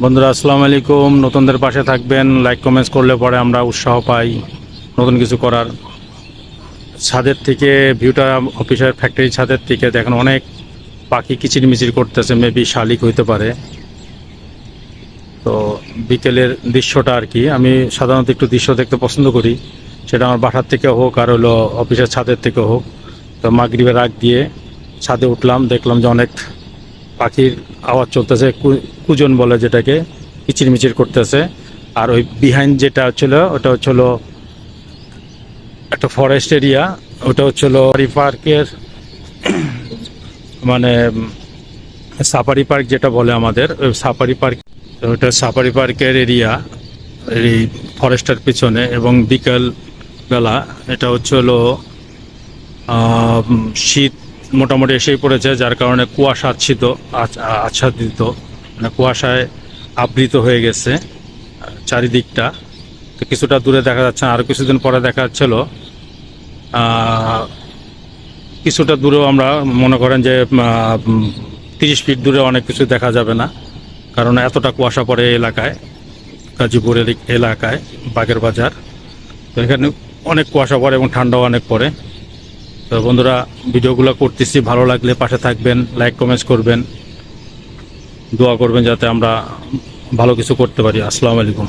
বন্ধুরা আসসালামু আলাইকুম। নতুনদের পাশে থাকবেন, লাইক কমেন্টস করলে পরে আমরা উৎসাহ পাই নতুন কিছু করার। ছাদের থেকে ভিউটা, অফিসের ফ্যাক্টরি ছাদের থেকে দেখেন অনেক পাখি কিচিরমিচির করতেছে, মেবি শালিক হইতে পারে। তো বিকেলের দৃশ্যটা আর কি, আমি সাধারণত একটু দৃশ্য দেখতে পছন্দ করি, সেটা আমার বাসার থেকে হোক আর হলো অফিসের ছাদের থেকে হোক। তো মাগরিবের আগ দিয়ে ছাদে উঠলাম, দেখলাম যে অনেক পাখির আওয়াজ চলতেছে, কুজন বলে যেটাকে, কিচিরমিচির করতেছে। আর ওই বিহাইন্ড যেটা হচ্ছিল ওটা হচ্ছিল একটা ফরেস্ট এরিয়া, ওটা হচ্ছিল পার্কের মানে সাফারি পার্ক যেটা বলে আমাদের, ওই সাফারি পার্ক। ওটা সাফারি পার্কের এরিয়া এই ফরেস্টের পিছনে। এবং বিকেল বেলা, এটা হচ্ছিল শীত মোটামুটি এসেই পড়েছে, যার কারণে কুয়াশা আচ্ছাদিত, মানে কুয়াশায় আবৃত হয়ে গেছে চারিদিকটা। তো কিছুটা দূরে দেখা যাচ্ছে, আরও কিছুদিন পরে দেখা যাচ্ছিল কিছুটা দূরেও আমরা মনে করেন যে 30 ফিট দূরে অনেক কিছু দেখা যাবে না, কারণ এতটা কুয়াশা পড়ে এলাকায়, গাজীপুর এলাকায় বাগের বাজার। তো এখানে অনেক কুয়াশা পড়ে এবং ঠান্ডাও অনেক পড়ে। তো বন্ধুরা, ভিডিওগুলো করতেছি, ভালো লাগলে পাশে থাকবেন, লাইক কমেন্টস করবেন, দোয়া করবেন যাতে আমরা ভালো কিছু করতে পারি। আসসালামু আলাইকুম।